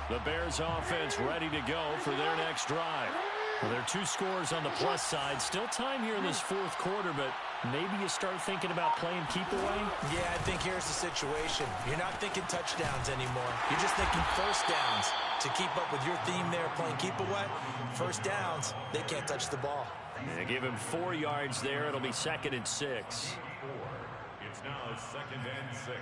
[SPEAKER 3] The Bears offense ready to go for their next drive. Well, there are 2 scores on the plus side. Still time here in this 4th quarter, but maybe you start thinking about playing keep away?
[SPEAKER 2] Yeah, I think here's the situation. You're not thinking touchdowns anymore. You're just thinking first downs. To keep up with your theme there, playing keep away, first downs, they can't touch the ball.
[SPEAKER 3] They give him 4 yards there. It'll be 2nd and 6.
[SPEAKER 4] It's now 2nd and 6.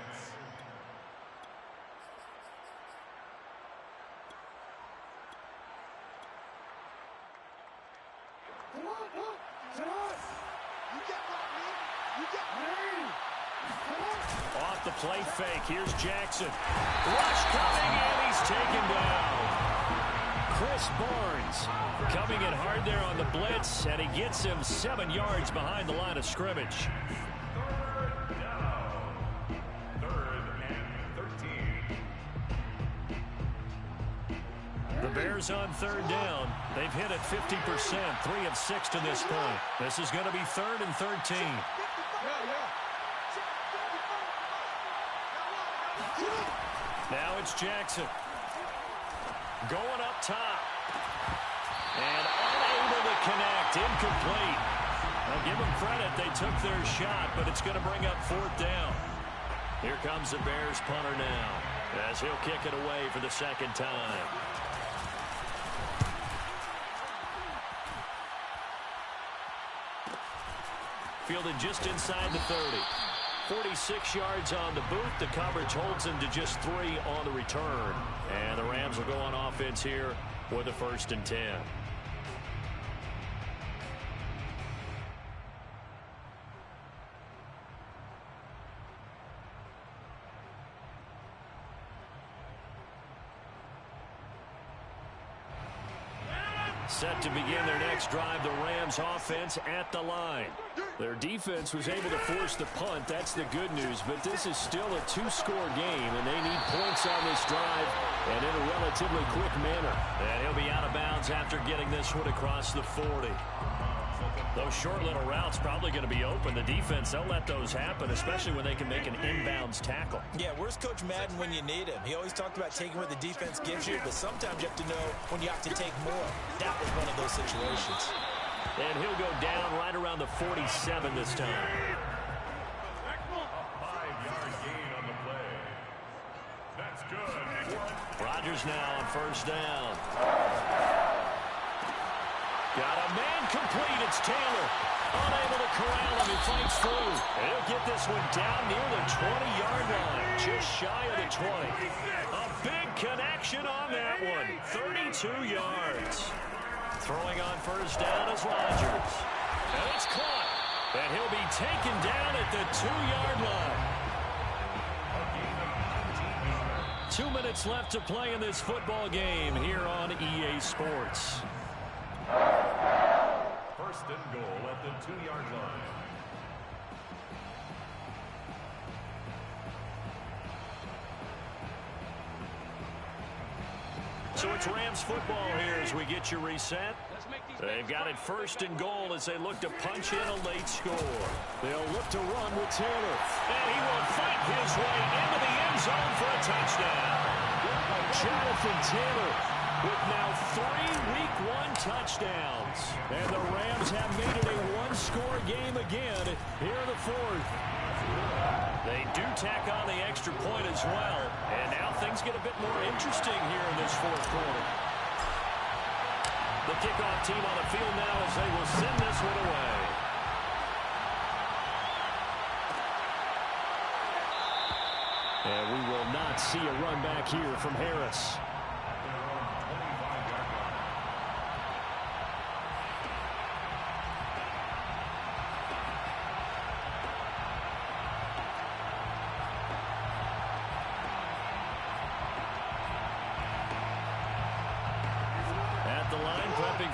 [SPEAKER 1] Off the play fake. Here's Jackson. Rush coming, and he's taken down. Chris Barnes coming in hard there on the blitz, and he gets him 7 yards behind the line of scrimmage. The Bears on 3rd down. They've hit it 50%, 3 of 6 to this point. This is going to be 3rd and 13. Now it's Jackson. Going up top. And unable to connect. Incomplete. I'll give them credit. They took their shot, but it's going to bring up 4th down. Here comes the Bears punter now, as he'll kick it away for the 2nd time. Fielded just inside the 30. 46 yards on the boot. The coverage holds him to just 3 on the return. And the Rams will go on offense here with a 1st and 10. Set to begin their next drive, the Rams offense at the line. Their defense was able to force the punt. That's the good news. But this is still a 2-score game, and they need points on this drive and in a relatively quick manner. And he'll be out of bounds after getting this one across the 40. Those short little routes probably going to be open. The defense, they'll let those happen, especially when they can make an inbounds tackle.
[SPEAKER 2] Yeah, where's Coach Madden when you need him? He always talked about taking what the defense gives you, but sometimes you have to know when you have to take more. That was one of those situations.
[SPEAKER 1] And he'll go down right around the 47 this time.
[SPEAKER 4] A 5-yard gain on the play. That's good.
[SPEAKER 1] Rodgers now on 1st down. Got a man complete. It's Taylor. Unable to corral him. He fights through. He'll get this one down near the 20-yard line. Just shy of the 20. A big connection on that one. 32 yards. Throwing on 1st down is Rodgers. And it's caught. And he'll be taken down at the 2-yard line. 2 minutes left to play in this football game here on EA Sports.
[SPEAKER 4] 1st and goal at the 2-yard line.
[SPEAKER 1] So it's Rams football here as we get you reset. They've got it 1st and goal as they look to punch in a late score. They'll look to run with Taylor. And he will fight his way into the end zone for a touchdown. Jonathan Taylor with now 3 Week 1 touchdowns. And the Rams have made it a 1-score game again here in the 4th. They do tack on the extra point as well. And now things get a bit more interesting here in this 4th quarter. The kickoff team on the field now as they will send this one away. And we will not see a run back here from Harris.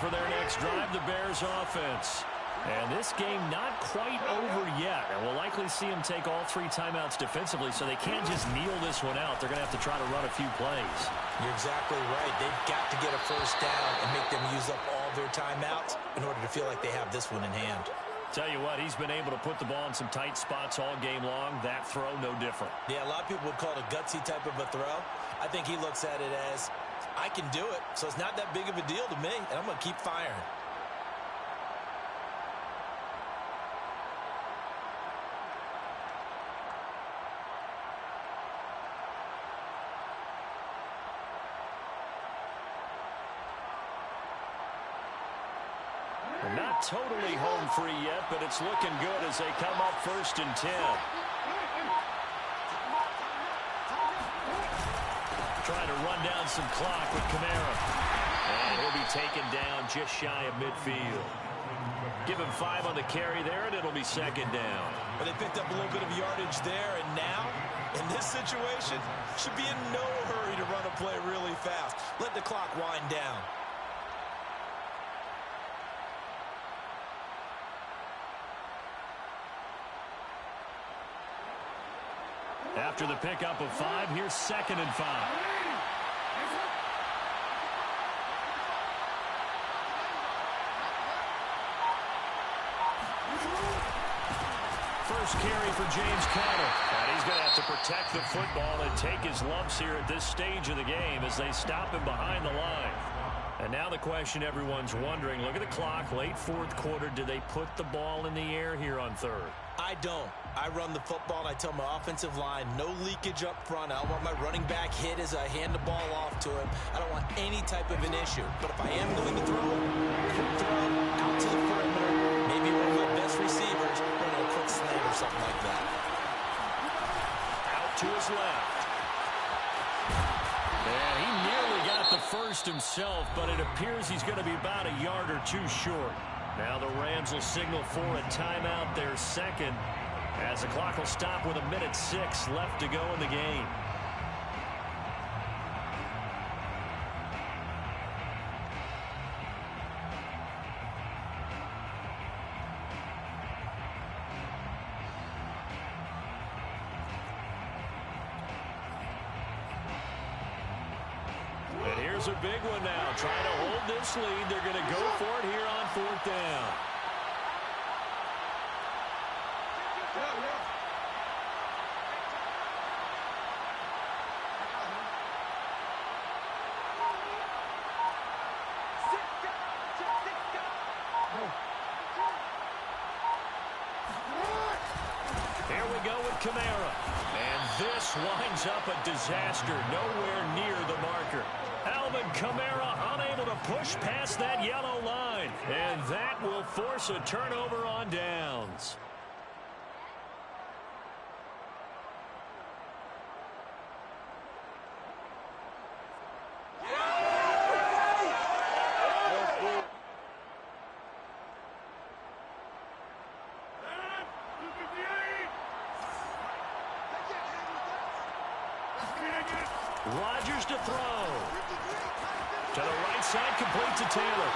[SPEAKER 1] For their next drive, the Bears offense. And this game not quite over yet. And we'll likely see them take all 3 timeouts defensively, so they can't just kneel this one out. They're going to have to try to run a few plays.
[SPEAKER 2] You're exactly right. They've got to get a 1st down and make them use up all their timeouts in order to feel like they have this one in hand.
[SPEAKER 1] Tell you what, he's been able to put the ball in some tight spots all game long. That throw, no different.
[SPEAKER 2] Yeah, a lot of people would call it a gutsy type of a throw. I think he looks at it as, I can do it, so it's not that big of a deal to me, and I'm going to keep firing.
[SPEAKER 1] Not totally home free yet, but it's looking good as they come up 1st and 10. Trying to run down some clock with Kamara. And he'll be taken down just shy of midfield.
[SPEAKER 3] Give him 5 on the carry there, and it'll be second down.
[SPEAKER 2] But they picked up a little bit of yardage there, and now, in this situation, should be in no hurry to run a play really fast. Let the clock wind down.
[SPEAKER 3] After the pickup of 5, here's 2nd and 5. First carry for James Conner. And he's going to have to protect the football and take his lumps here at this stage of the game as they stop him behind the line. And now the question everyone's wondering, look at the clock, late 4th quarter, do they put the ball in the air here on 3rd?
[SPEAKER 2] I don't. I run the football, and I tell my offensive line, no leakage up front. I don't want my running back hit as I hand the ball off to him. I don't want any type of an issue. But if I am going to throw, quick throw out to the perimeter, maybe one of my best receivers, running a quick slant or something like that.
[SPEAKER 3] Out to his left. And he nearly got the first himself, but it appears he's going to be about a yard or 2 short. Now the Rams will signal for a timeout, their second, as the clock will stop with 1:06 left to go in the game. And here's a big one now. Trying to hold this lead. They're going to go for it here on 4th down. Here we go with Kamara. And this winds up a disaster. Nowhere near the marker. Alvin Kamara unable to push past that yellow line. And that will force a turnover on downs. Rodgers to throw. To the right side, complete to Taylor.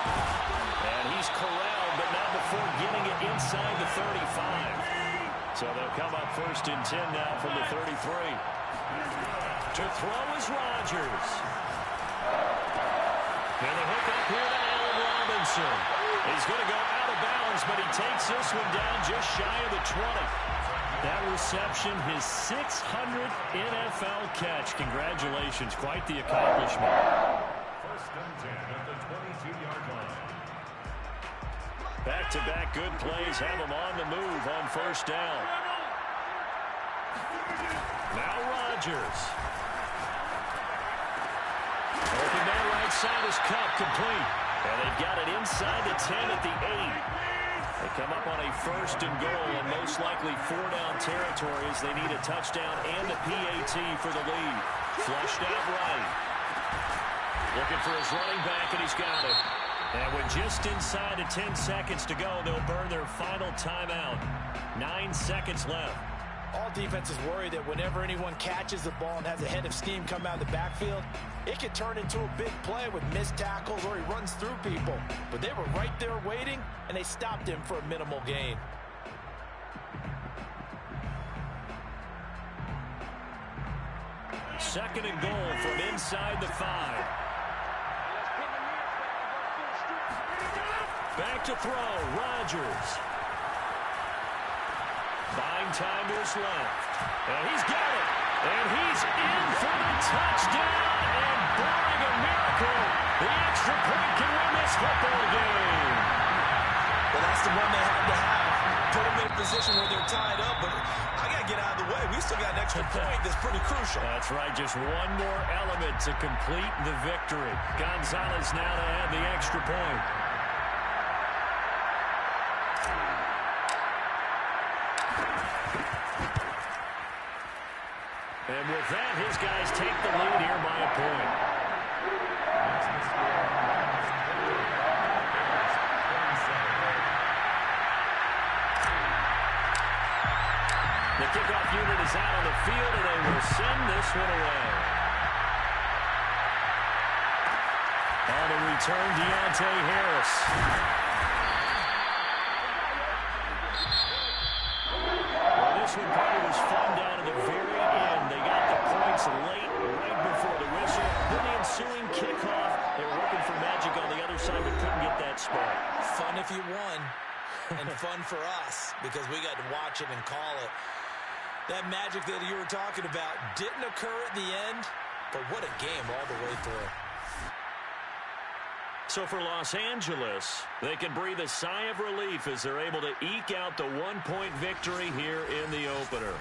[SPEAKER 3] And he's corralled, but not before getting it inside the 35. So they'll come up 1st and 10 now from the 33. To throw is Rodgers. And the hook up here to Allen Robinson. He's going to go out of bounds, but he takes this one down just shy of the 20. That reception, his 600th NFL catch. Congratulations. Quite the accomplishment.
[SPEAKER 4] 1st and 10 at the 22-yard line.
[SPEAKER 3] Back-to-back good plays have him on the move on 1st down. Now Rodgers. Open man right side is Cup, complete. And they've got it inside the 10 at the 8. They come up on a 1st and goal and most likely 4-down territory as they need a touchdown and a PAT for the lead. Flushed out right. Looking for his running back, and he's got it. And with just inside of 10 seconds to go, they'll burn their final timeout. 9 seconds left.
[SPEAKER 2] All defenses worry that whenever anyone catches the ball and has a head of steam come out of the backfield, it could turn into a big play with missed tackles or he runs through people. But they were right there waiting, and they stopped him for a minimal gain.
[SPEAKER 3] Second and goal from inside the 5. Back to throw, Rodgers. Buying time to his left. And he's got it. And he's in for the touchdown. And barring a miracle, the extra point can win this football game.
[SPEAKER 2] Well, that's the one they had to have. Put them in a position where they're tied up, but I got to get out of the way. We still got an extra point that's pretty crucial.
[SPEAKER 3] That's right. Just one more element to complete the victory. Gonzalez now to add the extra point. And with that, his guys take the lead here by a point.
[SPEAKER 1] The kickoff unit is out on the field, and they will send this one away. On the return, Deontay Harris. Well, this one probably was fun down to the very end. They got the points late, right before the whistle. Then the ensuing kickoff. They were looking for magic on the other side, but couldn't get that spot.
[SPEAKER 2] Fun if you won, and fun for us because we got to watch it and call it. That magic that you were talking about didn't occur at the end, but what a game all the way through.
[SPEAKER 1] So for Los Angeles, they can breathe a sigh of relief as they're able to eke out the one-point victory here in the opener.